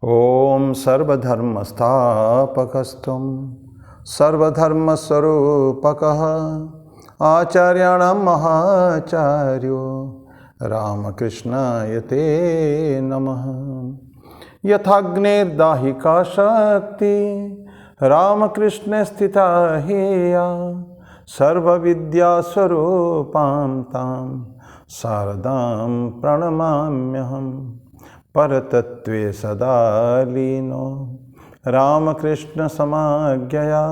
ओम सर्वधर्मस्थापकस्त्वं सर्वधर्मस्वरूपकः आचार्याणां महाचार्यो रामकृष्णाय ते नमः। यथाग्नेर्दाहिका शक्ति रामकृष्णे स्थिता ह्येया सर्वविद्यास्वरूपां तां शारदां प्रणमाम्यहम्। परतत्त्वे सदा लीनो रामकृष्ण समाज्ञया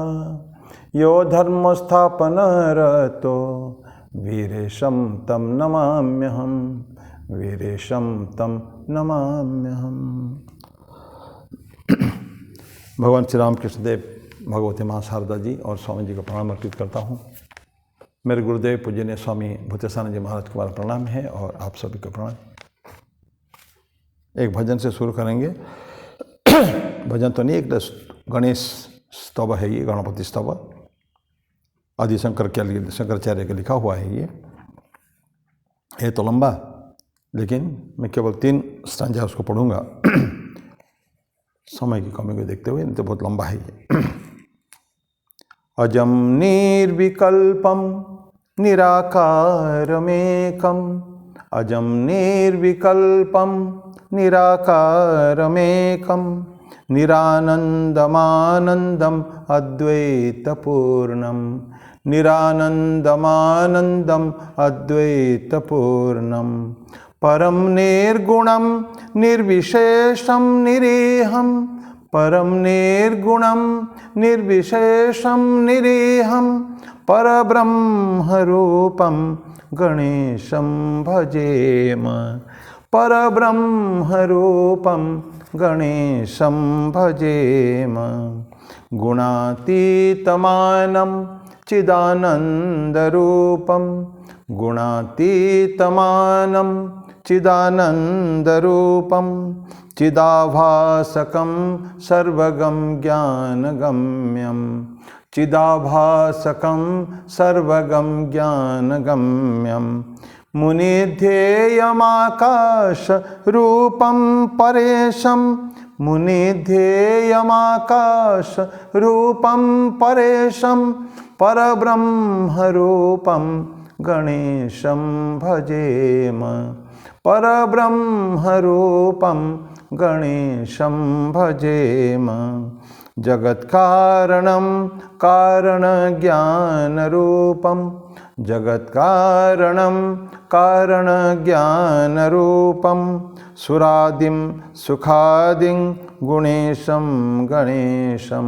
यो धर्मस्थापनरतो वीरेशं तं नमाम्यहम्। वीरेशं तं नमाम्यहम्। भगवान श्री राम कृष्ण देव, भगवती माँ शारदा जी और स्वामी जी को प्रणाम अर्पित करता हूँ। मेरे गुरुदेव पूजनीय स्वामी भूतेशानंद जी महाराज को प्रणाम है और आप सभी को प्रणाम। एक भजन से शुरू करेंगे। भजन तो नहीं, एक गणेश स्तव है ये, गणपति स्तव आदि शंकराचार्य का लिखा हुआ है। ये तो लंबा, लेकिन मैं केवल 3 स्टांजा उसको पढ़ूंगा समय की कमी को देखते हुए, नहीं तो बहुत लंबा है ये। अजम निर्विकल्पम निराकारमेकम, अजम निर्विकल्पम निराकारमेकं, निरानन्दमानन्दम् अद्वैतपूर्णं, निरानन्दमानन्दम् अद्वैतपूर्णं, परं निर्गुणं निर्विशेषं निरीहं, परं निर्गुणं निर्विशेषं निरीहं, परब्रह्मरूपं गणेशं भजेम, परब्रह्मरूपं गणेशं भजेम। गुणातीतमानं चिदानन्दरूपं, गुणातीतमानं चिदानन्दरूपं, चिदाभासकं सर्वगं ज्ञानगम्यं, चिदाभासकं सर्वगं ज्ञानगम्यं, मुनिध्येयमाकाश रूपं परेशं, मुनिध्येयमाकाश रूपं परेशं, परब्रह्मरूपं गणेशं भजेम, परब्रह्मरूपं गणेशं भजेम। जगत्कारणं कारणज्ञानरूपं, जगत्कारणं कारणज्ञानरूपं, सुरादिं सुखादिं गुणेशं गणेशं,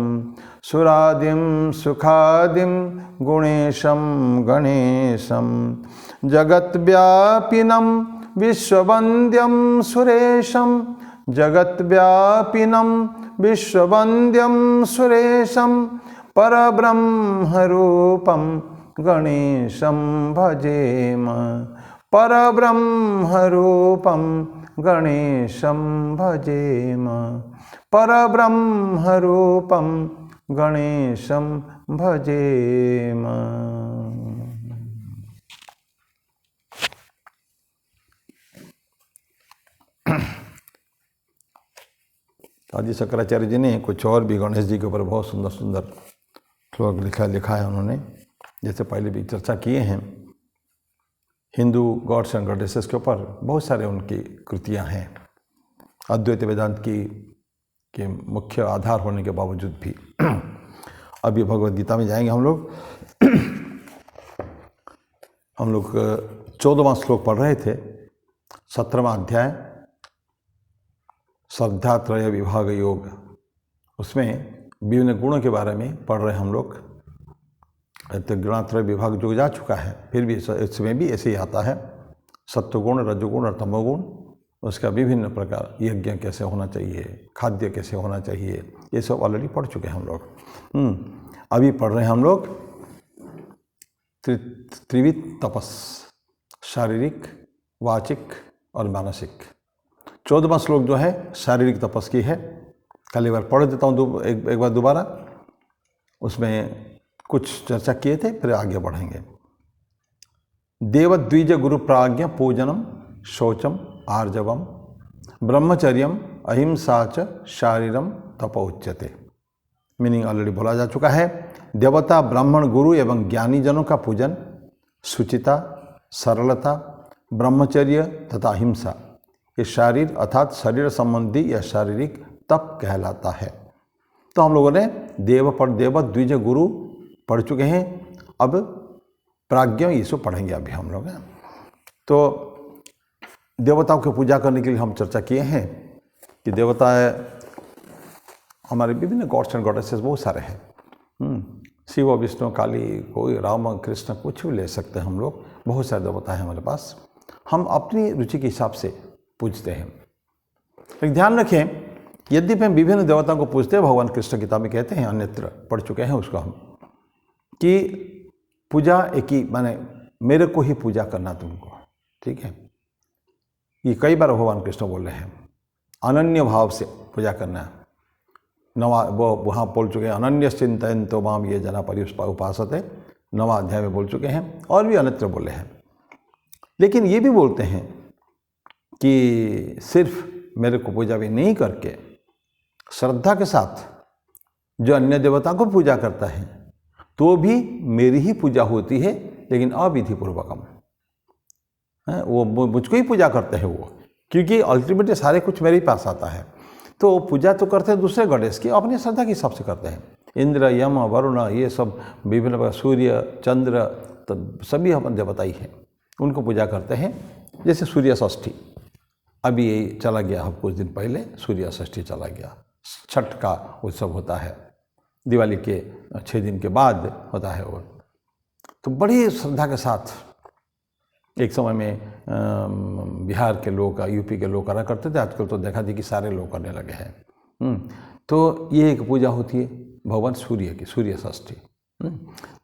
सुरादिं सुखादिं गुणेशं गणेशं। जगद्व्यापिनं विश्ववन्द्यं सुरेशं, जगद्व्यापिनं विश्ववन्द्यं सुरेशं, परब्रह्मरूपं गणेशं भजेम, परब्रह्मरूपं गणेशं भजेम, परब्रह्मरूपं गणेशं भजेम। आदि शंकराचार्य जी ने कुछ और भी गणेश जी के ऊपर बहुत सुंदर सुंदर श्लोक लिखा है उन्होंने, जैसे पहले भी चर्चा किए हैं। हिंदू गॉड्स एंड गॉडेसेस के ऊपर बहुत सारे उनकी कृतियां हैं, अद्वैत वेदांत के मुख्य आधार होने के बावजूद भी। अभी भगवद गीता में जाएंगे हम लोग। 14वां श्लोक पढ़ रहे थे, 17वां अध्याय श्रद्धात्रय विभाग योग। उसमें विभिन्न गुणों के बारे में पढ़ रहे हम लोग। तो गुणात्रय विभाग जो जा चुका है, फिर भी इसमें भी ऐसे ही आता है, सत्वगुण, रजोगुण और तमोगुण। उसका विभिन्न प्रकार, यज्ञ कैसे होना चाहिए, खाद्य कैसे होना चाहिए, ये सब ऑलरेडी पढ़ चुके हैं हम लोग। अभी पढ़ रहे हैं हम लोग त्रिविध तपस, शारीरिक, वाचिक और मानसिक। 14वां श्लोक जो है शारीरिक तपस की है। कल एक बार पढ़ देता हूँ एक बार दोबारा। उसमें कुछ चर्चा किए थे, फिर आगे बढ़ेंगे। देवद्विज गुरु प्राज्ञ पूजनम शौचम आर्जवम ब्रह्मचर्यम अहिंसा च शारीरम तपोच्यते। मीनिंग ऑलरेडी बोला जा चुका है। देवता, ब्राह्मण, गुरु एवं ज्ञानी जनों का पूजन शुचिता, सरलता, ब्रह्मचर्य तथा अहिंसा, ये शारीर अर्थात शरीर संबंधी या शारीरिक तप कहलाता है। तो हम लोगों ने देव पर देव द्विज गुरु पढ़ चुके हैं। अब प्राज्ञ यीशु पढ़ेंगे अभी हम लोग। तो देवताओं की पूजा करने के लिए हम चर्चा किए हैं कि देवता हमारे विभिन्न गॉड्स एंड गॉडेसेस बहुत सारे हैं। शिव, विष्णु, काली, कोई राम, कृष्ण, कुछ भी ले सकते हैं हम लोग। बहुत सारे देवता हैं हमारे पास, हम अपनी रुचि के हिसाब से पूजते हैं। लेकिन ध्यान रखें, यद्यपि हम विभिन्न देवताओं को पूजते हैं, भगवान कृष्ण गीता में कहते हैं, अन्यत्र पढ़ चुके हैं उसको हम, कि पूजा एक ही माने मेरे को ही पूजा करना तुमको, ठीक है। ये कई बार भगवान कृष्ण बोल रहे हैं, अनन्य भाव से पूजा करना। नवा वो वहाँ बोल चुके हैं, अनन्य चिंतन तो माम ये जना परि उपासते, नवा अध्याय में बोल चुके हैं, और भी अन्यत्र बोले हैं। लेकिन ये भी बोलते हैं कि सिर्फ मेरे को पूजा भी नहीं करके श्रद्धा के साथ जो अन्य देवता को पूजा करता है तो भी मेरी ही पूजा होती है, लेकिन अविधि पूर्वकम। वो मुझको ही पूजा करते हैं वो, क्योंकि अल्टीमेटली सारे कुछ मेरे ही पास आता है। तो पूजा तो करते हैं दूसरे गॉडेस की, अपनी श्रद्धा के हिसाब से करते हैं। इंद्र, यम, वरुण, ये सब विभिन्न प्रकार, सूर्य, चंद्र, तो सभी अपन देवता ही हैं, उनको पूजा करते हैं। जैसे सूर्य षष्ठी अभी यही चला गया, हम कुछ दिन पहले सूर्य षष्ठी चला गया। छठ का उत्सव होता है, दिवाली के 6 दिन के बाद होता है वो। तो बड़ी श्रद्धा के साथ एक समय में बिहार के लोग, यूपी के लोग करा करते थे, आजकल तो देखा थी कि सारे लोग करने लगे हैं। तो ये एक पूजा होती है भगवान सूर्य की, सूर्य षष्ठी।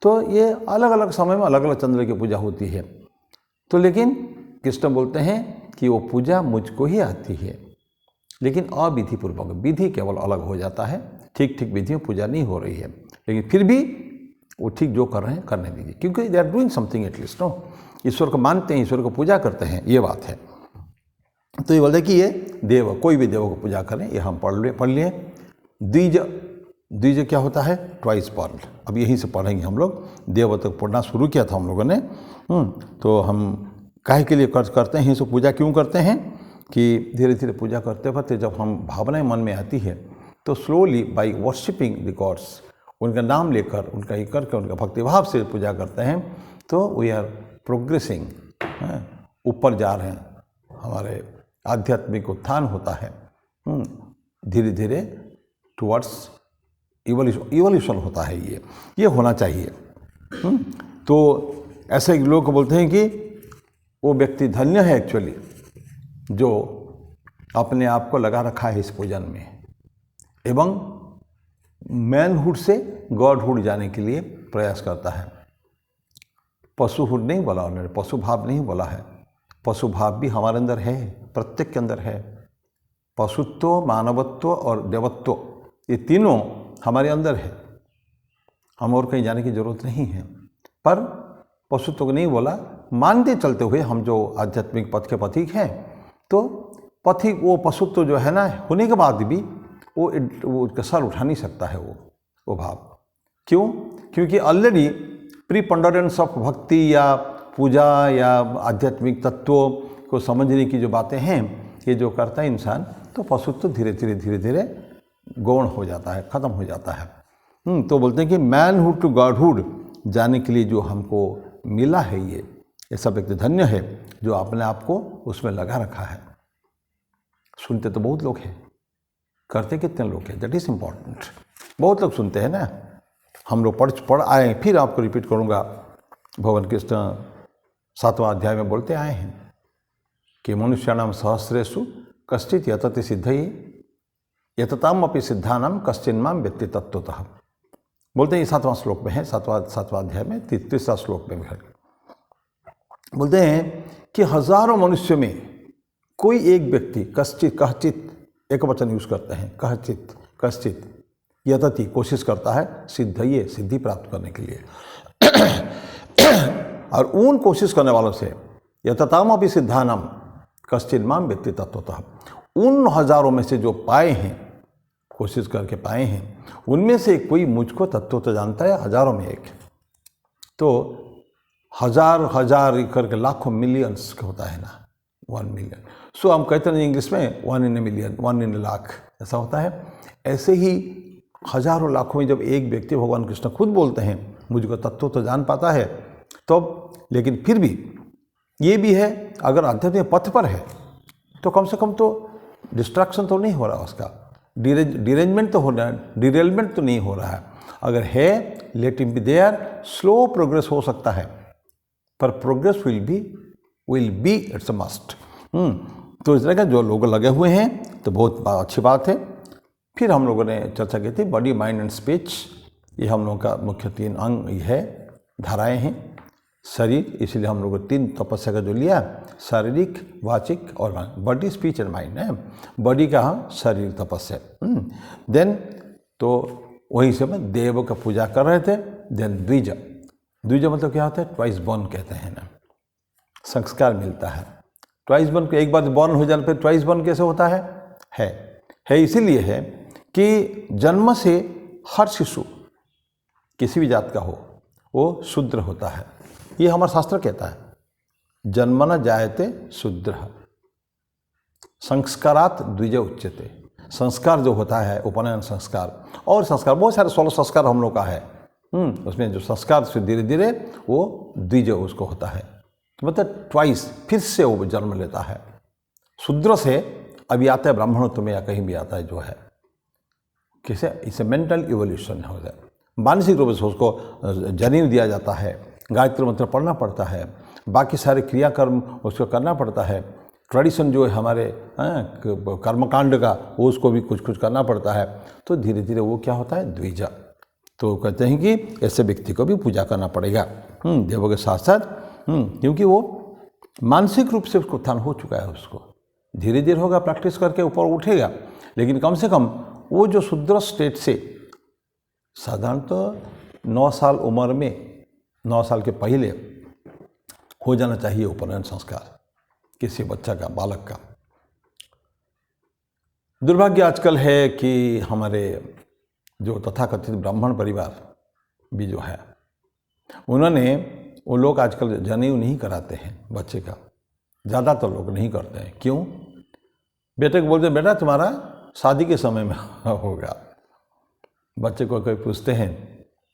तो ये अलग अलग समय में अलग अलग चंद्र की पूजा होती है। तो लेकिन कृष्ण बोलते हैं कि वो पूजा मुझको ही आती है, लेकिन अविधि पूर्वक। विधि केवल अलग हो जाता है, ठीक ठीक विधि में पूजा नहीं हो रही है, लेकिन फिर भी वो ठीक जो कर रहे हैं करने दीजिए, क्योंकि they are doing something at least. No, ईश्वर को मानते हैं, ईश्वर को पूजा करते हैं, ये बात है। तो ये बोलते हैं कि ये देव, कोई भी देव को पूजा करें, ये हम पढ़ लिए। द्विज, द्विज क्या होता है? Twice born. अब यहीं से पढ़ेंगे हम लोग। देव तक पढ़ना शुरू किया था हम लोगों ने। तो हम काहे के लिए करते हैं, सो पूजा क्यों करते हैं कि धीरे धीरे पूजा करते वक्त जब हम भावनाएं मन में आती है तो slowly by worshipping the gods, उनका नाम लेकर, उनका ही करके, उनका भक्तिभाव से पूजा करते हैं, तो वी आर प्रोग्रेसिंग, ऊपर जा रहे हैं, हमारे आध्यात्मिक उत्थान होता है धीरे धीरे टुवर्ड्स इवोल्यूशन होता है। ये होना चाहिए। तो ऐसे लोग बोलते हैं कि वो व्यक्ति धन्य है एक्चुअली जो अपने आप को लगा रखा है इस पूजन में, एवं मैनहुड से गॉडहुड जाने के लिए प्रयास करता है। पशुहुड नहीं बोला उन्होंने, पशु भाव नहीं बोला है। पशु भाव भी हमारे अंदर है, प्रत्येक के अंदर है। पशुत्व, मानवत्व और देवत्व, ये तीनों हमारे अंदर है। हम और कहीं जाने की जरूरत नहीं है। पर पशुत्व को नहीं बोला, मानते चलते हुए हम जो आध्यात्मिक पथ के पथिक हैं, तो पथिक वो पशुत्व जो है ना, होने के बाद भी वो उसका सर उठा नहीं सकता है वो भाव। क्यों? क्योंकि ऑलरेडी प्रीपंडरेंस ऑफ भक्ति या पूजा या आध्यात्मिक तत्वों को समझने की जो बातें हैं, ये जो करता है इंसान, तो पशुत्व धीरे धीरे गौण हो जाता है, ख़त्म हो जाता है। तो बोलते हैं कि मैनहुड टू गॉडहुड जाने के लिए जो हमको मिला है, ये सब व्यक्ति धन्य है जो अपने आप को उसमें लगा रखा है। सुनते तो बहुत लोग हैं, करते कितने लोग हैं? That is important. बहुत लोग सुनते हैं ना, हम लोग पढ़ आए, फिर आपको रिपीट करूँगा। भगवान कृष्ण 7वां अध्याय में बोलते आए हैं कि मनुष्याणाम सहस्रेषु कश्चित् यतते सिद्धये यतताम अपि सिद्धानाम कश्चिन्माम व्यक्ति तत्वतः। बोलते हैं ये 7वां श्लोक में है, 7वां अध्याय में 33वां श्लोक में है। बोलते हैं कि हजारों मनुष्य में कोई एक व्यक्ति कहचित एक वचन यूज करते हैं, कश्चित यतति कोशिश करता है, सिद्धये सिद्धि प्राप्त करने के लिए। और उन कोशिश करने वालों से यतताम अपि सिद्धानाम कश्चिन्माम व्यक्ति तत्वतः, उन हजारों में से जो पाए हैं, कोशिश करके पाए हैं, उनमें से कोई मुझको तत्व तो जानता है, हजारों में एक। तो हजार हजार करके लाखों मिलियंस का होता है ना, 1 मिलियन। सो हम कहते हैं इंग्लिश में 1 in a million, 1 in a lakh, ऐसा होता है। ऐसे ही हजारों लाखों में जब एक व्यक्ति, भगवान कृष्ण खुद बोलते हैं मुझको तत्व तो जान पाता है, तो लेकिन फिर भी ये भी है, अगर आध्यात्मिक पथ पर है तो कम से कम तो डिस्ट्रैक्शन तो नहीं हो रहा, उसका डिरेंजमेंट तो हो रहा है, डिरेलमेंट तो नहीं हो रहा है। अगर है, let him be there, slow progress हो सकता है, पर progress will be it's a must. तो इस तरह का जो लोग लगे हुए हैं तो बहुत अच्छी बात है। फिर हम लोगों ने चर्चा की थी बॉडी, माइंड एंड स्पीच, ये हम लोगों का मुख्य 3 अंग है, धाराएं हैं। शरीर, इसलिए हम लोगों ने 3 तपस्या का जो लिया, शारीरिक, वाचिक और बॉडी, स्पीच एंड माइंड है। बॉडी का शरीर तपस्या। देन तो वहीं से मैं देव का पूजा कर रहे थे। देन द्विज, द्विज मतलब क्या होता है? ट्वाइस बॉर्न कहते हैं ना, संस्कार मिलता है। ट्वाइस बॉर्न, एक बार बॉर्न हो जाने पर ट्वाइस बॉर्न कैसे होता है इसीलिए है कि जन्म से हर शिशु किसी भी जात का हो वो शूद्र होता है। ये हमारा शास्त्र कहता है, जन्मना जायते शूद्र, संस्कारात द्विज उच्यते। संस्कार जो होता है, उपनयन संस्कार और संस्कार, बहुत सारे 16 संस्कार हम लोग का है। उसमें जो संस्कार से धीरे धीरे वो द्विज उसको होता है, मतलब ट्वाइस फिर से वो जन्म लेता है। शूद्र से अभी आता है ब्राह्मणत्व में या कहीं भी आता है, जो है कैसे, इसे मेंटल इवोल्यूशन हो जाए। मानसिक रूप से उसको जनीन दिया जाता है, गायत्री मंत्र पढ़ना पड़ता है, बाकी सारे क्रियाकर्म उसको करना पड़ता है। ट्रेडिशन जो है हमारे कर्मकांड का, वो उसको भी कुछ कुछ करना पड़ता है। तो धीरे धीरे वो क्या होता है? द्विजा। तो कहते हैं कि ऐसे व्यक्ति को भी पूजा करना पड़ेगा देवों के साथ साथ, क्योंकि वो मानसिक रूप से उसको उत्थान हो चुका है। उसको धीरे धीरे होगा, प्रैक्टिस करके ऊपर उठेगा, लेकिन कम से कम वो जो शूद्र स्टेट से साधारणतः 9 साल उम्र में, 9 साल के पहले हो जाना चाहिए उपनयन संस्कार किसी बच्चा का, बालक का। दुर्भाग्य आजकल है कि हमारे जो तथाकथित ब्राह्मण परिवार भी जो है, उन्होंने, वो लोग आजकल जनेऊ नहीं कराते हैं बच्चे का, ज़्यादातर लोग नहीं करते हैं। क्यों? बेटे को बोलते हैं बेटा तुम्हारा शादी के समय में होगा। बच्चे को कोई पूछते हैं,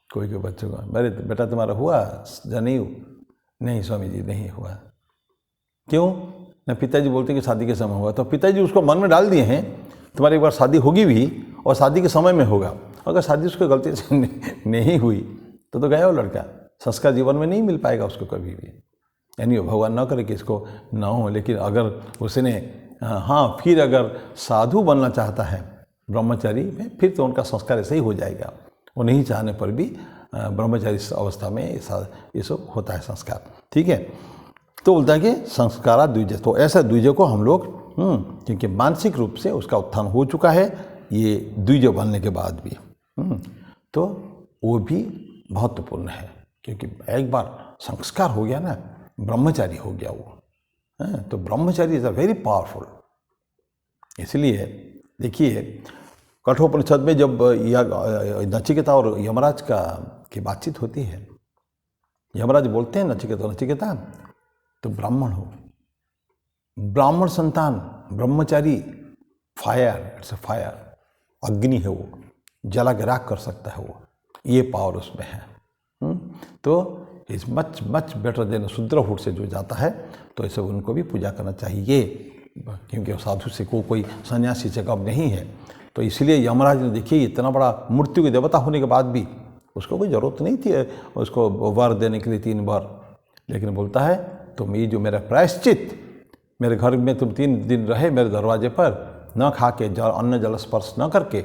कोई बच्चे को, मेरे बेटा तुम्हारा हुआ जनेऊ? नहीं स्वामी जी, नहीं हुआ। क्यों? ना पिताजी बोलते हैं कि शादी के समय हुआ। तो पिताजी उसको मन में डाल दिए हैं तुम्हारी एक बार शादी होगी भी और शादी के समय में होगा। अगर शादी उसको गलती से नहीं हुई तो गया वो लड़का, संस्कार जीवन में नहीं मिल पाएगा उसको कभी भी। यानी भगवान न करे कि इसको ना हो, लेकिन अगर उसने फिर अगर साधु बनना चाहता है ब्रह्मचारी में, फिर तो उनका संस्कार ऐसे ही हो जाएगा। वो नहीं चाहने पर भी ब्रह्मचारी अवस्था में ये सब होता है संस्कार। ठीक है, तो बोलता है कि संस्कारा द्विज। तो ऐसा द्विज को हम लोग क्योंकि मानसिक रूप से उसका उत्थान हो चुका है ये द्विज बनने के बाद भी, तो वो भी महत्वपूर्ण है। क्योंकि एक बार संस्कार हो गया ना, ब्रह्मचारी हो गया वो, तो ब्रह्मचारी इज अ वेरी पावरफुल। इसलिए देखिए कठोपनिषद में जब नचिकेता और यमराज की बातचीत होती है, यमराज बोलते हैं नचिकेता तो ब्राह्मण हो, ब्राह्मण संतान, ब्रह्मचारी, फायर, इट्स अ फायर, अग्नि है वो, जला के राख कर सकता है वो, ये पावर उसमें है। तो is much much better than शूद्रहुड से जो जाता है, तो ऐसे उनको भी पूजा करना चाहिए, क्योंकि साधु से कोई सन्यासी से कम नहीं है। तो इसलिए यमराज ने देखिए इतना बड़ा मृत्यु के देवता होने के बाद भी उसको कोई ज़रूरत नहीं थी उसको वर देने के लिए 3 बार, लेकिन बोलता है तुम ये जो मेरा प्रायश्चित, मेरे घर में तुम 3 दिन रहे मेरे दरवाजे पर न खा के, अन्न जल स्पर्श न करके,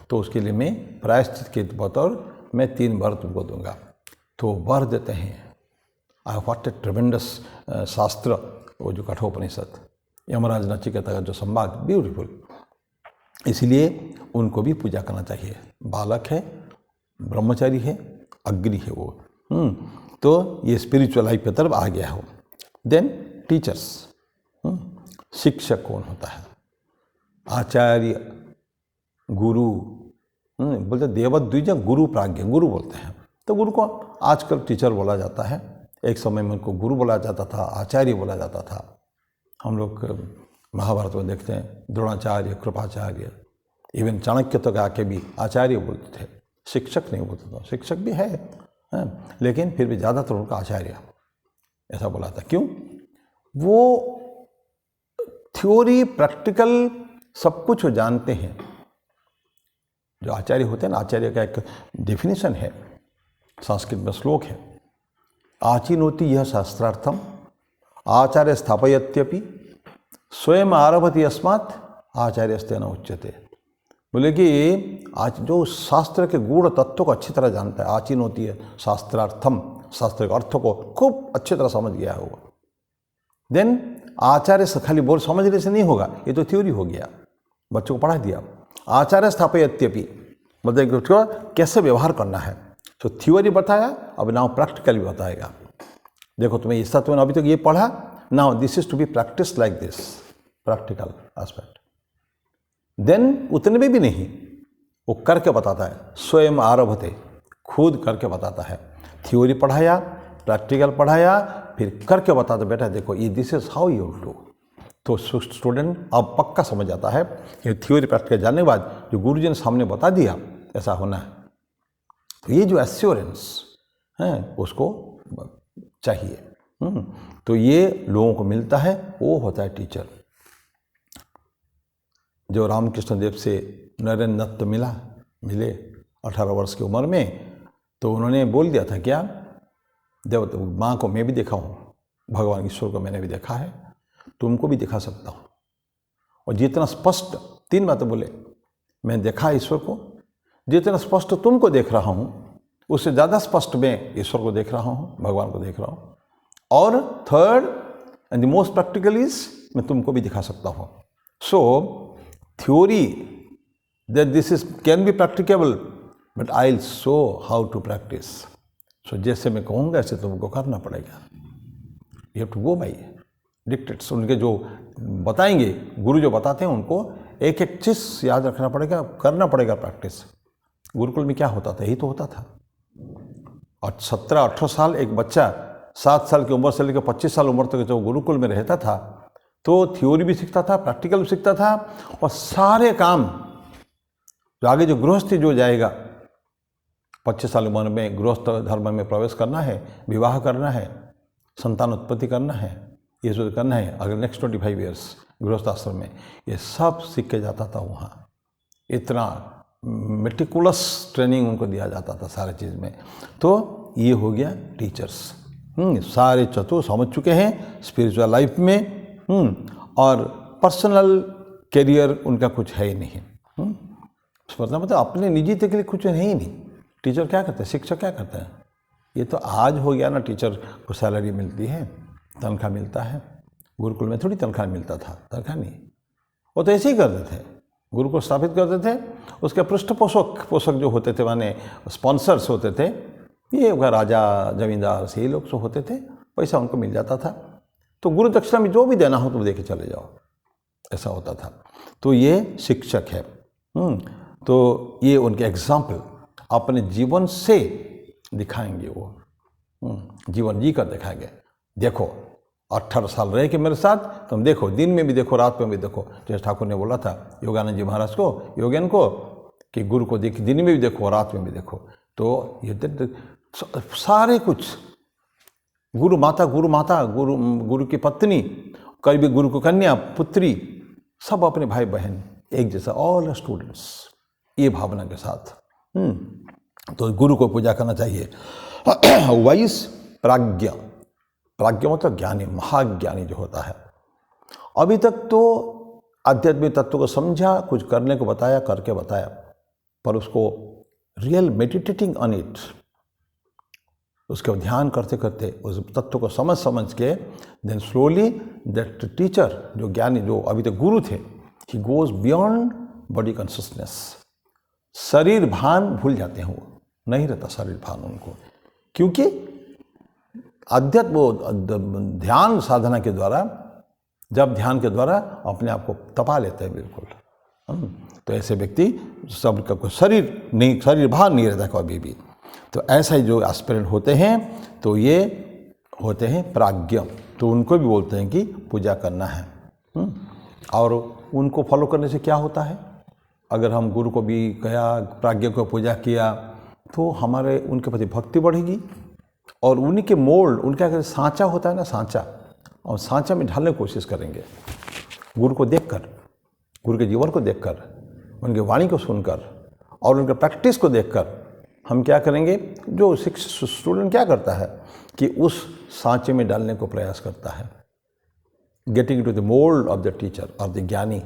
तो उसके लिए मैं प्रायश्चित के बतौर मैं 3 बार तुमको दूंगा। तो वर देते हैं। व्हाट ए ट्रेमेंडस शास्त्र वो जो कठोपनिषद, यमराज नचिकेता का जो संवाद, ब्यूटीफुल। इसलिए उनको भी पूजा करना चाहिए। बालक है, ब्रह्मचारी है, अग्नि है वो। तो ये स्पिरिचुअल लाइफ की तरफ आ गया हो। देन टीचर्स, शिक्षक कौन होता है? आचार्य गुरु, बोलते देवद्विज गुरु प्राज्ञ, गुरु बोलते हैं। तो गुरु को आजकल टीचर बोला जाता है, एक समय में उनको गुरु बोला जाता था, आचार्य बोला जाता था। हम लोग महाभारत में देखते हैं द्रोणाचार्य, कृपाचार्य, इवन चाणक्य तक आके भी आचार्य बोलते थे, शिक्षक नहीं बोलते थे। शिक्षक भी है, लेकिन फिर भी ज़्यादातर उनका आचार्य ऐसा बोला था। क्यों? वो थ्योरी प्रैक्टिकल सब कुछ वो जानते हैं। जो आचार्य होते हैं ना, आचार्य का एक डेफिनेशन है, संस्कृत में श्लोक है, आचिनोति यह शास्त्रार्थम आचार्य स्थापयत्यपि स्वयं आरभति अस्मात् आचार्यस्तेन उच्यते। बोले कि आज जो शास्त्र के गूढ़ तत्वों को अच्छी तरह जानता है, आचिनोति है शास्त्रार्थम, शास्त्र के अर्थ को खूब अच्छी तरह समझ गया है वो, देन आचार्य से खाली बोल समझने से नहीं होगा, ये तो थ्योरी हो गया, बच्चों को पढ़ा दिया। आचार्य स्थापयत्यपि मतलब कैसे व्यवहार करना है, तो थ्योरी बताया, अब नाउ प्रैक्टिकली बताएगा। देखो तुम्हें इस तत्व ने अभी तक ये पढ़ा, now this is to be practice like this, practical aspect. Then उतने में भी नहीं, वो करके बताता है, स्वयं आरभते, खुद करके बताता है। थ्योरी पढ़ाया, प्रैक्टिकल पढ़ाया, फिर करके बताता, बेटा देखो ये this is how you do. तो स्टूडेंट अब पक्का समझ जाता है कि थ्योरी प्रैक्टिकल जानने के बाद जो गुरुजी ने सामने बता दिया ऐसा होना है, तो ये जो एश्योरेंस है उसको चाहिए। तो ये लोगों को मिलता है, वो होता है टीचर। जो रामकृष्ण देव से नरेंद्र दत्त मिले 18 वर्ष की उम्र में, तो उन्होंने बोल दिया था क्या, देव माँ को मैं भी देखा हूँ, भगवान ईश्वर को मैंने भी देखा है, तुमको भी दिखा सकता हूँ। और जितना स्पष्ट, 3 बातें बोले, मैं देखा ईश्वर को, जितना स्पष्ट तुमको देख रहा हूँ उससे ज़्यादा स्पष्ट मैं ईश्वर को देख रहा हूँ, भगवान को देख रहा हूँ। और third and the most practical is, मैं तुमको भी दिखा सकता हूँ। So theory that this is can be practicable, but I will show how to practice. So जैसे मैं कहूँगा ऐसे तुमको करना पड़ेगा। You have to go by dictates. उनके जो बताएंगे, गुरु जो बताते हैं उनको एक एक चीज़ याद रखना पड़ेगा, करना पड़ेगा प्रैक्टिस। गुरुकुल में क्या होता था, यही तो होता था। और 17-18 साल एक बच्चा 7 साल की उम्र से लेकर 25 साल उम्र तक जब गुरुकुल में रहता था, तो थ्योरी भी सीखता था, प्रैक्टिकल भी सीखता था, और सारे काम जो आगे जो गृहस्थी जो जाएगा, 25 साल उम्र में गृहस्थ धर्म में प्रवेश करना है, विवाह करना है, संतान उत्पत्ति करना है, ये जो करना है अगर नेक्स्ट 25 ईयर्स गृहस्थ आश्रम में, ये सब सीख के जाता था वहाँ। इतना मेटिकुलस ट्रेनिंग उनको दिया जाता था सारे चीज़ में। तो ये हो गया टीचर्स, सारे चतुर समझ चुके हैं स्पिरिचुअल लाइफ में, और पर्सनल करियर उनका कुछ है ही नहीं। मतलब अपने निजी के लिए कुछ है ही नहीं। टीचर क्या करते हैं, शिक्षक क्या करते हैं, ये तो आज हो गया ना, टीचर को सैलरी मिलती है, तनख्वाह मिलता है। गुरुकुल में थोड़ी तनख्वाह मिलता था, तनख्वाह नहीं, वो तो ऐसे ही करते थे, गुरु को स्थापित करते थे। उसके पृष्ठपोषक जो होते थे, माने स्पॉन्सर्स होते थे, ये राजा जमींदार से ये लोग तो होते थे, पैसा उनको मिल जाता था। तो गुरु दक्षिणा में जो भी देना हो तुम दे के चले जाओ, ऐसा होता था। तो ये शिक्षक है। तो ये उनके एग्जाम्पल अपने जीवन से दिखाएंगे, वो जीवन जी कर दिखाएंगे। देखो 18 साल रहे कि मेरे साथ, तुम देखो, दिन में भी देखो, रात में भी देखो। जैसे ठाकुर ने बोला था योगानंद जी महाराज को, योगेन को, कि गुरु को देख, दिन में भी देखो, रात में भी देखो। तो ये सारे कुछ गुरु माता, गुरु की पत्नी, कभी गुरु की कन्या, पुत्री, सब अपने भाई बहन एक जैसा, ऑल स्टूडेंट्स, ये भावना के साथ। तो गुरु को पूजा करना चाहिए। वाइस प्राज्ञ, प्राज्ञ मतलब ज्ञानी, महाज्ञानी जो होता है। अभी तक तो आध्यात्मिक तत्व को समझा, कुछ करने को बताया, करके बताया, पर उसको रियल मेडिटेटिंग ऑन इट, उसके ध्यान करते करते उस तत्व को समझ के, देन स्लोली दैट टीचर, जो ज्ञानी, जो अभी तक गुरु थे, he goes beyond body consciousness. शरीर भान भूल जाते हैं, वो नहीं रहता शरीर भान उनको, क्योंकि अध्यात्म ध्यान साधना के द्वारा, जब ध्यान के द्वारा अपने आप को तपा लेते हैं बिल्कुल, तो ऐसे व्यक्ति सबका कोई शरीर बाहर नहीं रहता कभी भी। तो ऐसा ही जो एस्पिरेंट होते हैं तो ये होते हैं प्राज्ञ, तो उनको भी बोलते हैं कि पूजा करना है। और उनको फॉलो करने से क्या होता है, अगर हम गुरु को भी गया, प्राज्ञ को पूजा किया, तो हमारे उनके प्रति भक्ति बढ़ेगी और उन्हीं के मोल्ड, उनका अगर सांचा होता है ना, सांचा, और सांचा में ढालने की कोशिश करेंगे। गुरु को देखकर, गुरु के जीवन को देखकर, उनकी वाणी को सुनकर और उनके प्रैक्टिस को देखकर हम क्या करेंगे, जो स्टूडेंट क्या करता है कि उस सांचे में डालने को प्रयास करता है, getting to the mould of the teacher और द ज्ञानी।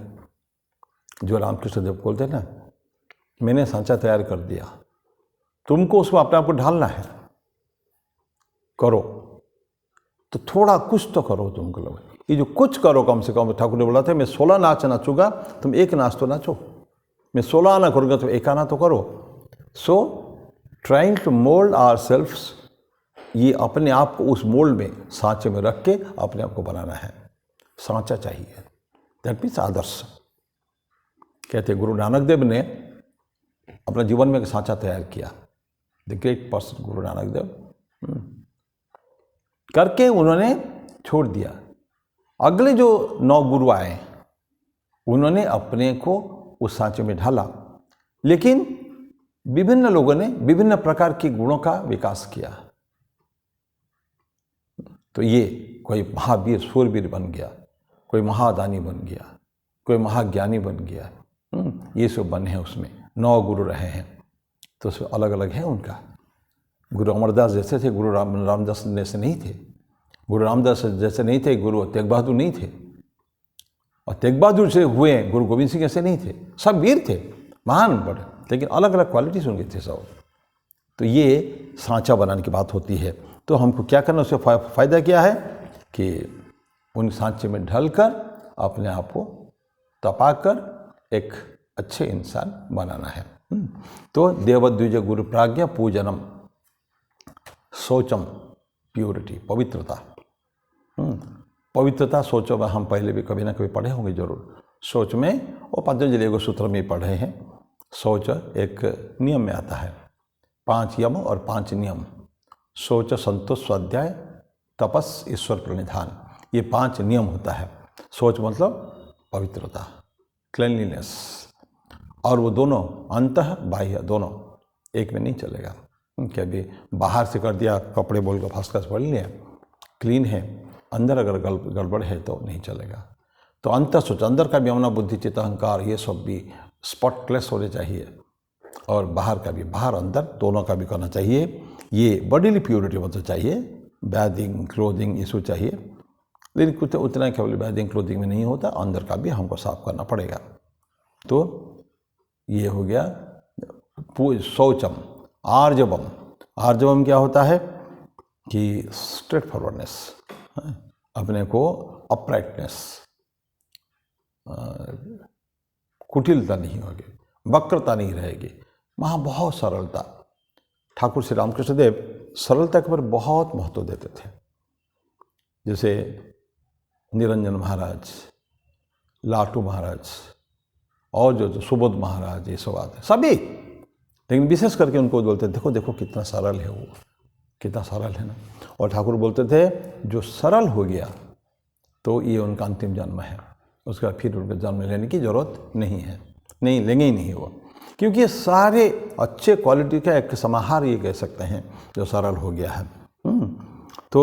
जो रामकृष्ण देव बोलते हैं ना, मैंने सांचा तैयार कर दिया, तुमको उसमें अपने आप को ढालना है, करो। तो थोड़ा कुछ तो करो तुमको लोग, ये जो कुछ करो कम से कम। ठाकुर ने बोला था मैं 16 नाच नाचूंगा, तुम एक नाच तो नाचो। मैं 16 आना करूँगा, तुम एक आना तो करो। So trying to mould our selfs, ये अपने आप को उस मोल्ड में, सांचे में रख के अपने आप को बनाना है। सांचा चाहिए, दैट मीन्स आदर्श। कहते गुरु नानक देव ने अपना जीवन में एक सांचा तैयार किया, the great person Guru Nanak Dev, करके उन्होंने छोड़ दिया। अगले जो 9 गुरु आए, उन्होंने अपने को उस सांचे में ढाला, लेकिन विभिन्न लोगों ने विभिन्न प्रकार के गुणों का विकास किया। तो ये कोई महावीर सूरवीर बन गया, कोई महादानी बन गया, कोई महाज्ञानी बन गया, ये सब बने हैं। उसमें 9 गुरु रहे हैं, तो उसमें अलग अलग है उनका। गुरु अमरदास जैसे थे, गुरु रामदास जैसे नहीं थे, गुरु रामदास जैसे नहीं थे, गुरु तेग बहादुर नहीं थे, और तेग बहादुर से हुए गुरु गोविंद सिंह ऐसे नहीं थे। सब वीर थे, महान बड़े, लेकिन अलग अलग क्वालिटीज उनके थे सब। तो ये सांचा बनाने की बात होती है। तो हमको क्या करना, उससे फ़ायदा क्या है कि उन सांचे में ढलकर अपने आप को तपाकर एक अच्छे इंसान बनाना है। तो देवद्विज गुरु प्राज्ञा पूजनम, शौचम प्योरिटी, पवित्रता। पवित्रता सोचो में हम पहले भी कभी ना कभी पढ़े होंगे जरूर। सोच में और पतंजलि को सूत्र में पढ़े हैं। शौच एक नियम में आता है, 5 यम और 5 नियम। शौच संतोष स्वाध्याय तपस ईश्वर प्रणिधान, ये 5 नियम होता है। शौच मतलब पवित्रता, क्लीनलीनेस, और वो दोनों अंतः बाह्य दोनों एक में नहीं चलेगा। क्या भी बाहर से कर दिया, कपड़े बोल कर फर्स्ट क्लास पढ़ लिया, क्लीन है, अंदर अगर गड़बड़ है तो नहीं चलेगा। तो अंतर सोच, अंदर का भी अपना बुद्धि चित्त अहंकार ये सब भी स्पॉटलेस होने चाहिए, और बाहर का भी, बाहर अंदर दोनों का भी करना चाहिए। ये बॉडीली प्योरिटी मतलब चाहिए, बैथिंग क्लोथिंग इशू चाहिए, लेकिन कुछ उतना केवल बैथिंग क्लोथिंग में नहीं होता, अंदर का भी हमको साफ करना पड़ेगा। तो ये हो गया शौचम। आर्जवम, आर्जवम क्या होता है कि स्ट्रेट फॉरवर्डनेस, अपने को अपराइटनेस, कुटिलता नहीं होगी, वक्रता नहीं रहेगी, वहाँ बहुत सरलता। ठाकुर श्री रामकृष्ण देव सरलता के ऊपर बहुत महत्व देते थे। जैसे निरंजन महाराज, लाटू महाराज और जो सुबोध महाराज, ये सब आते सभी, लेकिन विशेष करके उनको बोलते देखो देखो कितना सरल है वो, कितना सरल है ना। और ठाकुर बोलते थे जो सरल हो गया तो ये उनका अंतिम जन्म है, उसका फिर उनका जन्म लेने की जरूरत नहीं है, नहीं लेंगे ही नहीं वो, क्योंकि ये सारे अच्छे क्वालिटी का एक समाहार ये कह सकते हैं जो सरल हो गया है। तो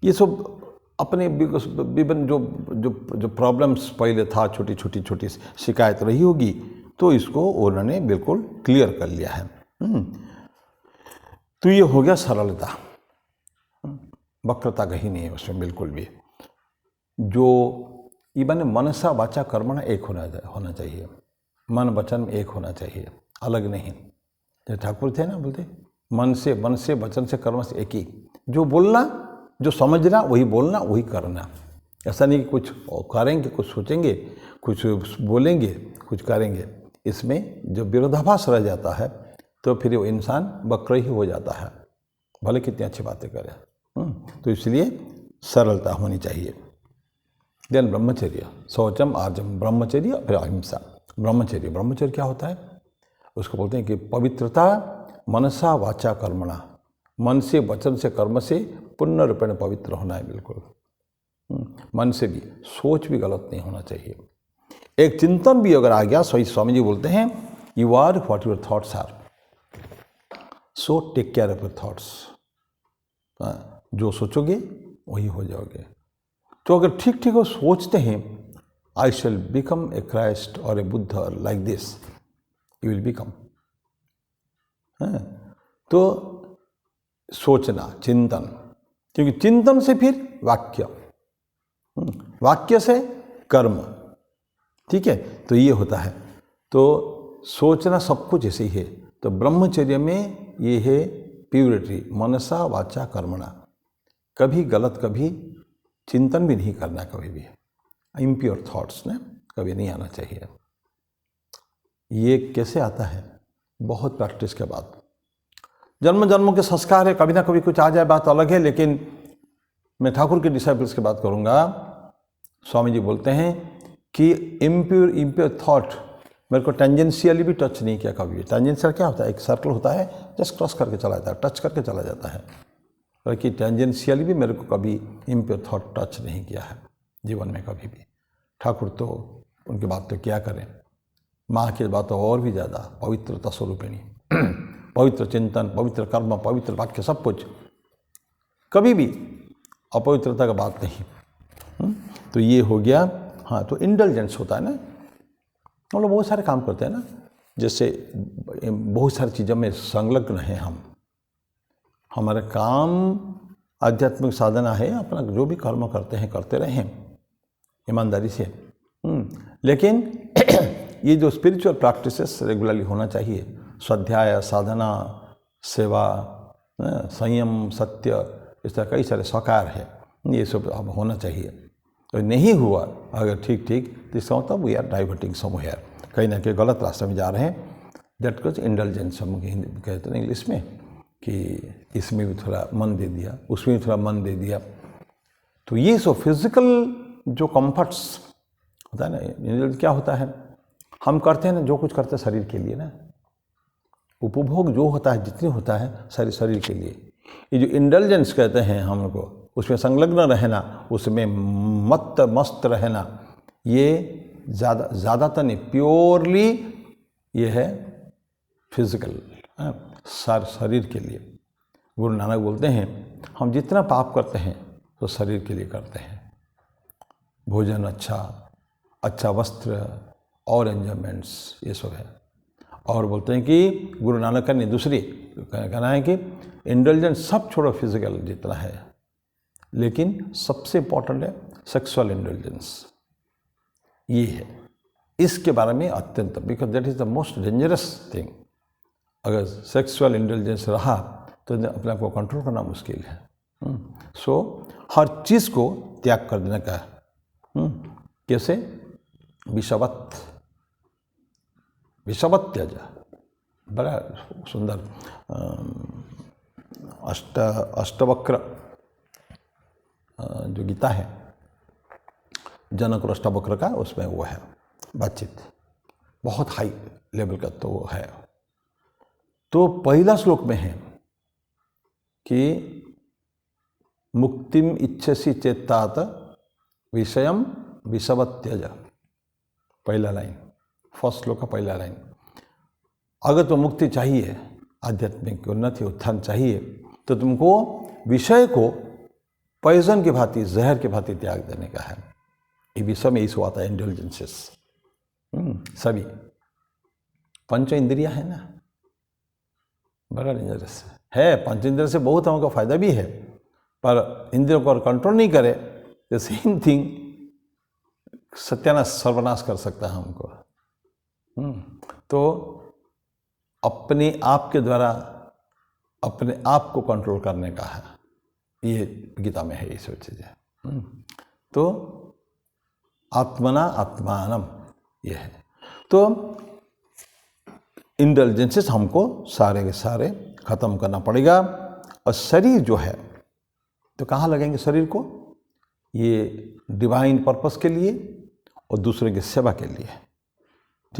ये सब अपने विभिन्न जो प्रॉब्लम्स पहले था, छोटी छोटी शिकायत रही होगी, तो इसको उन्होंने बिल्कुल क्लियर कर लिया है। तो ये हो गया सरलता, वक्रता कहीं नहीं है उसमें बिल्कुल भी। जो इवन मनसा वाचा कर्मणा एक होना चाहिए, मन वचन में एक होना चाहिए, अलग नहीं। जो ठाकुर थे ना, बोलते मन से वचन से कर्म से एक ही। जो बोलना, जो समझना वही बोलना वही करना। ऐसा नहीं कि कुछ करेंगे, कुछ सोचेंगे, कुछ बोलेंगे, कुछ करेंगे। इसमें जो विरोधाभास रह जाता है तो फिर वो इंसान वक्र ही हो जाता है, भले कितनी अच्छी बातें करे। तो इसलिए सरलता होनी चाहिए। देन ब्रह्मचर्य, शौचम आर्जम, ब्रह्मचर्य फिर अहिंसा। ब्रह्मचर्य, ब्रह्मचर्य क्या होता है? उसको बोलते हैं कि पवित्रता मनसा वाचा कर्मणा, मन से, वचन से, कर्म से पूर्ण रूपेण पवित्र होना है। बिल्कुल मन से भी, सोच भी गलत नहीं होना चाहिए। एक चिंतन भी अगर आ गया, स्वामी जी बोलते हैं you are what your thoughts are, so take care of your thoughts. जो सोचोगे वही हो जाओगे। तो अगर ठीक ठीक वो सोचते हैं आई शैल बिकम ए क्राइस्ट और a Buddha like this, you will become. तो सोचना, चिंतन, क्योंकि चिंतन से फिर वाक्य, वाक्य से कर्म, ठीक है। तो ये होता है। तो सोचना सब कुछ ऐसे ही है। तो ब्रह्मचर्य में ये है प्योरिटी, मनसा वाचा कर्मणा। कभी गलत, कभी चिंतन भी नहीं करना, कभी भी इम्प्योर थॉट्स ने कभी नहीं आना चाहिए। ये कैसे आता है? बहुत प्रैक्टिस के बाद। जन्म जन्मों के संस्कार है, कभी ना कभी कुछ आ जाए, बात अलग है। लेकिन मैं ठाकुर के डिसाइपल्स की बात करूंगा। स्वामी जी बोलते हैं कि इम्प्योर थॉट मेरे को टेंजेंशियली भी टच नहीं किया कभी। टेंजेंशियल क्या होता है? एक सर्कल होता है, जस्ट क्रॉस करके चला जाता है, टच करके चला जाता है। बल्कि टेंजेंशियली भी मेरे को कभी इम्प्योर थॉट टच नहीं किया है जीवन में कभी भी। ठाकुर तो उनकी बात तो क्या करें, माँ की बात तो और भी ज़्यादा, पवित्रता स्वरूपिणी, पवित्र चिंतन, पवित्र कर्म, पवित्र वाक्य, सब कुछ, कभी भी अपवित्रता का बात नहीं। तो ये हो गया। हाँ, तो इंडल्जेंस होता है ना, हम लोग बहुत सारे काम करते हैं ना, जैसे बहुत सारी चीज़ों में संलग्न हैं हम। हमारा काम आध्यात्मिक साधना है, अपना जो भी कर्म करते हैं करते रहें ईमानदारी से। लेकिन ये जो स्पिरिचुअल प्रैक्टिसेस रेगुलरली होना चाहिए, स्वाध्याय, साधना, सेवा, संयम, सत्य, इस तरह कई सारे सकार है, ये सब अब होना चाहिए। तो नहीं हुआ अगर ठीक तो इसका मतलब वी आर डाइवर्टिंग समवेयर, कहीं ना कहीं गलत रास्ते में जा रहे हैं। दैट कुछ इंडल्जेंस हम कहते हैं इंग्लिश में, कि इसमें भी थोड़ा मन दे दिया, उसमें भी थोड़ा मन दे दिया। तो ये सो फिजिकल जो कंफर्ट्स होता है ना, क्या होता है, हम करते हैं ना, जो कुछ करते हैं शरीर के लिए ना, उपभोग जो होता है जितनी होता है शरीर के लिए। ये जो इंडल्जेंस कहते हैं हम लोग को, उसमें संलग्न रहना, उसमें मस्त रहना, ये ज़्यादातर नहीं, प्योरली ये है फिजिकल, शरीर के लिए। गुरु नानक बोलते हैं हम जितना पाप करते हैं तो शरीर के लिए करते हैं। भोजन अच्छा वस्त्र और एंजॉयमेंट्स, ये सब है। और बोलते हैं कि गुरु नानक ने दूसरी कहना है कि इंडल्जेंस सब छोड़ो, फिजिकल जितना है, लेकिन सबसे इम्पॉर्टेंट है सेक्सुअल इंडल्जेंस। ये है, इसके बारे में अत्यंत, because that is the most dangerous thing. अगर सेक्सुअल इंटेलिजेंस रहा तो अपने आप को कंट्रोल करना मुश्किल है। सो हर चीज़ को त्याग कर देने का है। कैसे? विषवत त्यज, बड़ा सुंदर अष्टवक्र जो गीता है, जनक और अष्टवक्र का, उसमें वो है बातचीत, बहुत हाई लेवल का तो वो है। तो पहला श्लोक में है कि मुक्तिम इच्छसि चेत्तात विषयम विषवत्यज, पहला लाइन, फर्स्ट श्लोक का पहला लाइन। अगर तो मुक्ति चाहिए, आध्यात्मिक उन्नति उत्थान चाहिए, तो तुमको विषय को पॉइजन की भांति, जहर की भांति त्याग देने का है। ये विषय में इस आता है इंटेलिजेंसेस। सभी पंच इंद्रिया है ना, बड़ा डेंजरस है। पंच इंद्रिय से बहुत हमको फायदा भी है, पर इंद्रियों को कंट्रोल नहीं करे तो सेम थिंग सत्यानाश, सर्वनाश कर सकता है हमको। तो अपने आप के द्वारा अपने आप को कंट्रोल करने का है, ये गीता में है, ये सब चीज़ें। तो आत्मना आत्मानम, ये है। तो इंटेलिजेंसेस हमको सारे के सारे खत्म करना पड़ेगा। और शरीर जो है तो कहाँ लगेंगे शरीर को? ये डिवाइन पर्पस के लिए और दूसरे की सेवा के लिए,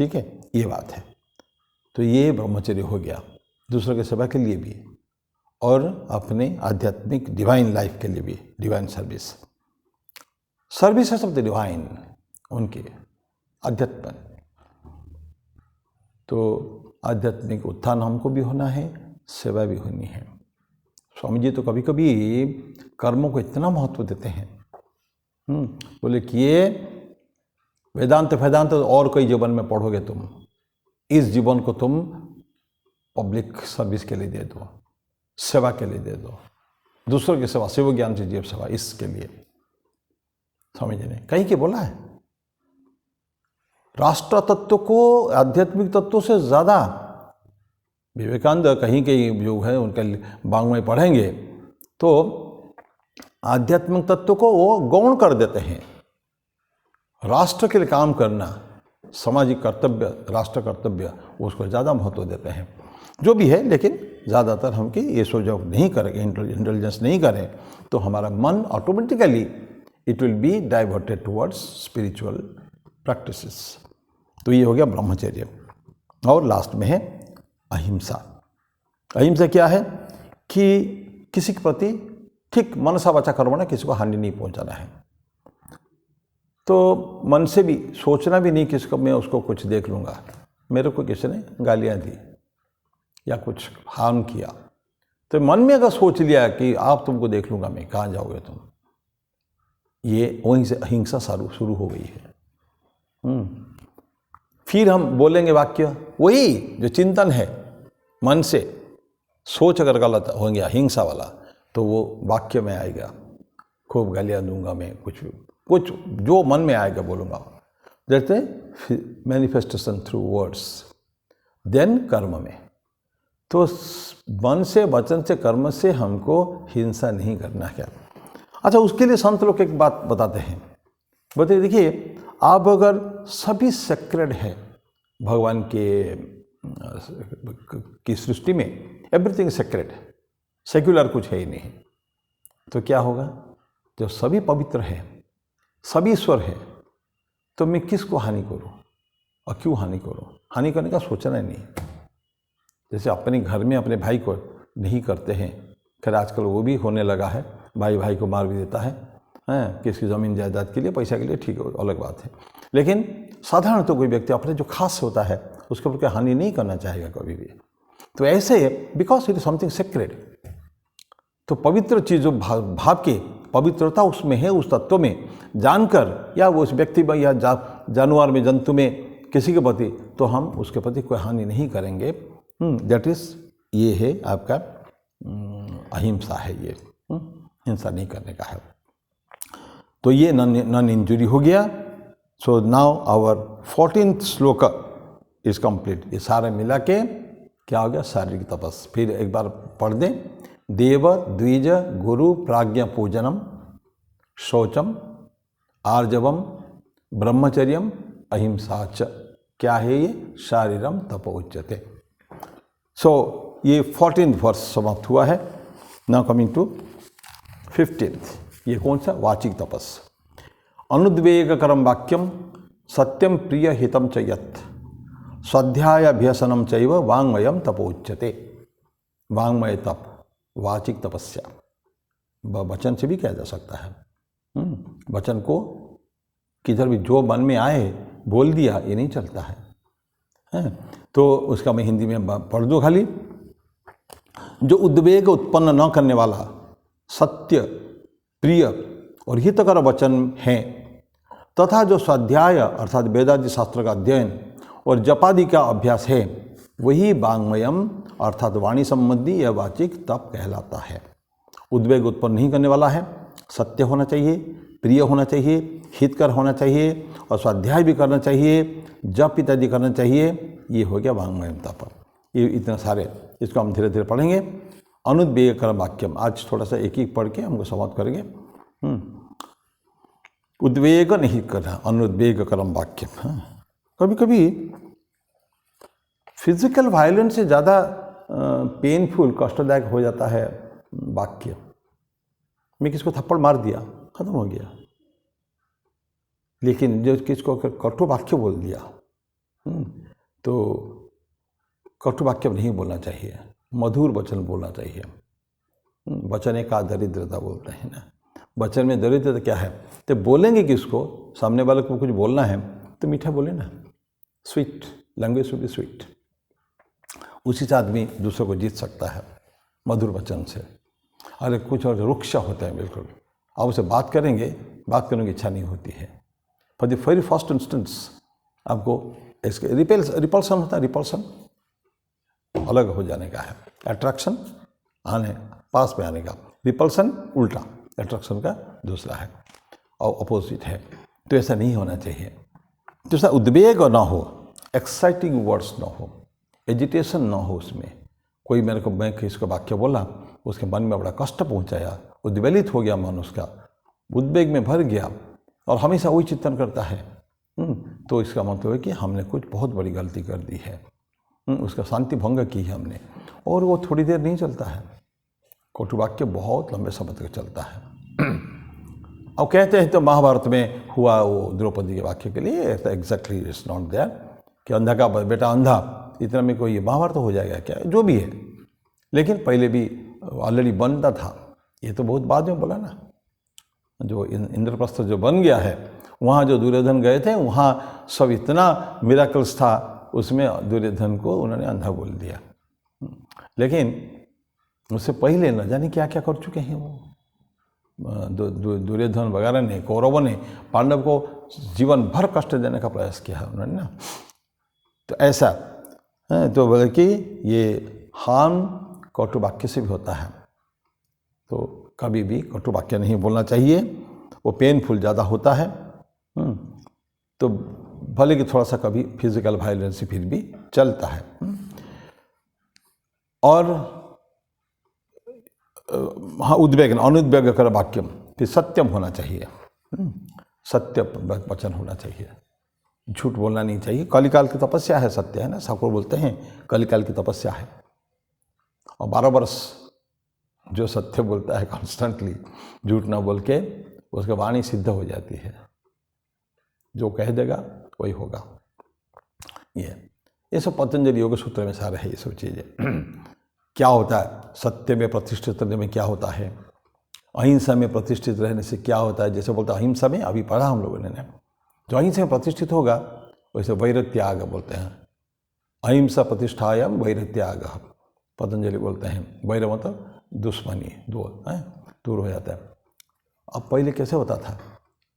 ठीक है, ये बात है। तो ये ब्रह्मचर्य हो गया, दूसरों की सेवा के लिए भी और अपने आध्यात्मिक डिवाइन लाइफ के लिए भी, divine service. Services of the divine, उनके आध्यात्म। तो आध्यात्मिक उत्थान हमको भी होना है, सेवा भी होनी है। स्वामी जी तो कभी कभी कर्मों को इतना महत्व देते हैं, बोले कि ये वेदांत वेदांत और कोई जीवन में पढ़ोगे तुम, इस जीवन को तुम पब्लिक सर्विस के लिए दे दो, सेवा के लिए दे दो, दूसरों की सेवा, शिव ज्ञान से जीव सेवा, इसके लिए स्वामी जी ने कहीं के बोला है। राष्ट्र तत्व को आध्यात्मिक तत्वों से ज़्यादा विवेकानंद कहीं कहीं जो है उनके वाङ्मय पढ़ेंगे तो आध्यात्मिक तत्व को वो गौण कर देते हैं। राष्ट्र के लिए काम करना, सामाजिक कर्तव्य, राष्ट्र कर्तव्य, उसको ज़्यादा महत्व देते हैं। जो भी है, लेकिन ज़्यादातर हम कि ये सो जब नहीं करेंगे, इंटेलिजेंस नहीं करें तो हमारा मन automatically it will be diverted towards spiritual practices. तो ये हो गया ब्रह्मचर्य। और लास्ट में है अहिंसा। अहिंसा क्या है कि किसी के प्रति ठीक मनसा वाचा कर्मणा, किसी को हानि नहीं पहुंचाना है। तो मन से भी सोचना भी नहीं किसको मैं उसको कुछ देख लूँगा, मेरे को किसी ने गालियाँ दी या कुछ हार्म किया, तो मन में अगर सोच लिया कि आप तुमको देख लूँगा मैं, कहाँ जाओगे तुम, ये वहीं से अहिंसा शुरू हो गई है। फिर हम बोलेंगे वाक्य, वही जो चिंतन है मन से, सोच अगर गलत होंगे अहिंसा वाला, तो वो वाक्य में आएगा, खूब गालियाँ दूंगा मैं, कुछ जो मन में आएगा बोलूँगा। जैसे मैनिफेस्टेशन थ्रू वर्ड्स, देन कर्म में। तो मन से, वचन से, कर्म से हमको हिंसा नहीं करना है। अच्छा, उसके लिए संत लोग एक बात बताते हैं, बताइए, देखिए आप अगर सभी सेक्रेड है भगवान की सृष्टि में, एवरीथिंग सेक्रेड, सेक्युलर कुछ है ही नहीं, तो क्या होगा? जब सभी पवित्र है, सभी ईश्वर है, तो मैं किसको हानि करूं और क्यों हानि करूं? हानि करने का सोचना ही नहीं। जैसे अपने घर में अपने भाई को नहीं करते हैं, खैर आजकल वो भी होने लगा है, भाई भाई को मार भी देता है, किसकी ज़मीन जायदाद के लिए, पैसा के लिए, ठीक है, अलग बात है। लेकिन साधारण तो कोई व्यक्ति अपने जो खास होता है उसके ऊपर हानि नहीं करना चाहेगा कभी भी। तो ऐसे because it is something sacred, तो पवित्र चीज़ जो भाव की पवित्रता उसमें है, उस तत्व में जानकर, या वो उस व्यक्ति में या जानवर में, जंतु में, किसी के प्रति, तो हम उसके प्रति कोई हानि नहीं करेंगे। दैट इज, ये है आपका अहिंसा है, ये हिंसा नहीं करने का है। तो ये नॉन इंजुरी हो गया। सो नाउ आवर 14th श्लोक इज कंप्लीट। ये सारे मिला के क्या हो गया? शारीरिक तपस। फिर एक बार पढ़ दें, देव द्विज गुरु प्राज्ञ पूजनम शौचम आर्जवम ब्रह्मचर्यम अहिंसा च। क्या है ये? शारीरम तपो उच्यते। सो ये 14th वर्ष समाप्त हुआ है। Now coming to 15th। ये कौन सा? वाचिक तपस। अनुद्वेगकरम वाक्यम सत्यम प्रिय हितम च यत् स्वाध्यायाभ्यसनम चैव वाङ्मयम तपोच्यते। वाङ्मय तप, वाचिक तपस्या। वचन से भी किया जा सकता है। वचन को किधर भी जो मन में आए बोल दिया, ये नहीं चलता है। तो उसका मैं हिंदी में पढ़ दूँ खाली। जो उद्वेग उत्पन्न न करने वाला, सत्य, प्रिय और हितकर वचन है, तथा जो स्वाध्याय अर्थात वेदादि शास्त्र का अध्ययन और जपादि का अभ्यास है, वही वाङ्मयम अर्थात वाणी संबंधी या वाचिक तप कहलाता है। उद्वेग उत्पन्न नहीं करने वाला है, सत्य होना चाहिए, प्रिय होना चाहिए, हितकर होना चाहिए और स्वाध्याय भी करना चाहिए, जप इत्यादि करना चाहिए। ये हो गया वाङ्मयम तप। ये इतने सारे, इसको हम धीरे धीरे पढ़ेंगे। अनुद्वेगकर वाक्यम, आज थोड़ा सा एक एक पढ़ के हमको समाप्त करेंगे। उद्वेग नहीं करना, अनुद्वेगकरम वाक्यम। कभी कभी फिजिकल वायलेंस से ज़्यादा पेनफुल, कष्टदायक हो जाता है वाक्य। मैं किसको थप्पड़ मार दिया, खत्म हो गया। लेकिन जो किसको कटु वाक्य बोल दिया, तो कटु वाक्य नहीं बोलना चाहिए, मधुर वचन बोलना चाहिए। वचन एक दरिद्रता बोलते हैं ना, वचन में दरिद्रता क्या है? तो बोलेंगे किसको, सामने वाले को कुछ बोलना है तो मीठा बोले ना, sweet language should be sweet. उसी से आदमी दूसरों को जीत सकता है मधुर वचन से। अरे कुछ और रुक्ष होते हैं बिल्कुल, आप उसे बात करेंगे, बात करने की इच्छा नहीं होती है। For the very first instance आपको इसके रिपल्सन होता है, रिपल्सन अलग हो जाने का है, अट्रैक्शन आने पास में आने का, रिपल्सन उल्टा, अट्रैक्शन का दूसरा है और अपोजिट है। तो ऐसा नहीं होना चाहिए। तो ऐसा उद्वेग ना हो, एक्साइटिंग वर्ड्स ना हो, एजिटेशन ना हो उसमें। कोई मैं किसी को वाक्य बोला, उसके मन में बड़ा कष्ट पहुंचाया, उद्वेलित हो गया मन, उसका उद्वेग में भर गया और हमेशा वही चिंतन करता है, तो इसका मतलब है कि हमने कुछ बहुत बड़ी गलती कर दी है, उसका शांति भंग की है हमने। और वो थोड़ी देर नहीं चलता है, कटु वाक्य बहुत लंबे समय तक चलता है। अब कहते हैं तो महाभारत में हुआ वो द्रौपदी के वाक्य के लिए, एग्जैक्टली इट्स नॉट देयर कि अंधा का बेटा अंधा, इतना में कोई महाभारत हो जाएगा क्या, जो भी है। लेकिन पहले भी ऑलरेडी बनता था, ये तो बहुत बाद में बोला ना। जो इंद्रप्रस्थ जो बन गया है, वहाँ जो दुर्योधन गए थे, वहाँ सब इतना मिराकल्स था, उसमें दुर्योधन को उन्होंने अंधा बोल दिया। लेकिन उससे पहले न जाने क्या क्या कर चुके हैं वो दुर्योधन वगैरह ने, कौरवों ने पांडव को जीवन भर कष्ट देने का प्रयास किया है उन्होंने ना। तो ऐसा तो बोले कि ये हार्म कटु वाक्य से भी होता है, तो कभी भी कटु वाक्य नहीं बोलना चाहिए, वो पेनफुल ज़्यादा होता है। तो भले कि थोड़ा सा कभी फिजिकल वायलेंस फिर भी चलता है। और हाँ, उद्वेग अनुद्वेग कर वाक्यम, फिर सत्यम होना चाहिए, सत्य वचन होना चाहिए, झूठ बोलना नहीं चाहिए। कलिकाल की तपस्या है, सत्य है ना, ठाकुर बोलते हैं कलिकाल की तपस्या है। और 12 वर्ष जो सत्य बोलता है कॉन्स्टेंटली, झूठ ना बोल के, उसका वाणी सिद्ध हो जाती है, जो कह देगा वही होगा। ये सब पतंजलि योग सूत्र में सारे है ये सब चीज़ें। क्या होता है सत्य में प्रतिष्ठित रहने में, क्या होता है अहिंसा में प्रतिष्ठित रहने से क्या होता है। जैसे बोलता है अहिंसा में, अभी पढ़ा हम लोगों ने, जो अहिंसा में प्रतिष्ठित होगा वैसे वैरत्याग बोलते हैं। अहिंसा प्रतिष्ठायाम वैरत्याग, पतंजलि बोलते हैं। वैर मतलब दुश्मनी, दूर हो जाता है। अब पहले कैसे होता था,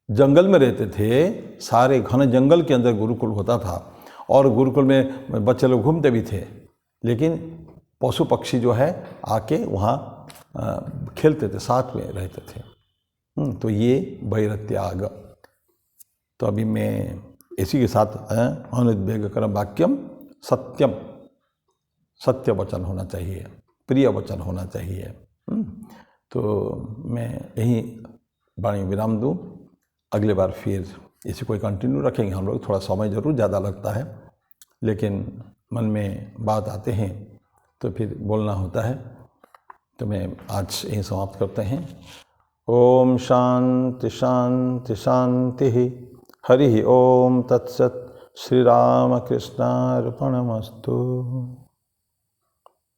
जंगल में रहते थे, सारे घने जंगल के अंदर गुरुकुल होता था, और गुरुकुल में बच्चे लोग घूमते भी थे, लेकिन पशु पक्षी जो है आके वहाँ खेलते थे, साथ में रहते थे। तो ये वैरत्याग। तो अभी मैं इसी के साथ अनुद्वेग कर वाक्यम सत्यम, सत्य वचन होना चाहिए, प्रिय वचन होना चाहिए। तो मैं यही वाणी विराम दूँ, अगले बार फिर इसी को कंटिन्यू रखेंगे हम लोग। थोड़ा समय ज़रूर ज़्यादा लगता है, लेकिन मन में बात आते हैं तो फिर बोलना होता है। तो मैं आज यही समाप्त करते हैं। ओम शांति शांति शांति। हरि ओम तत्सत। श्री राम कृष्णार्पणमस्तु।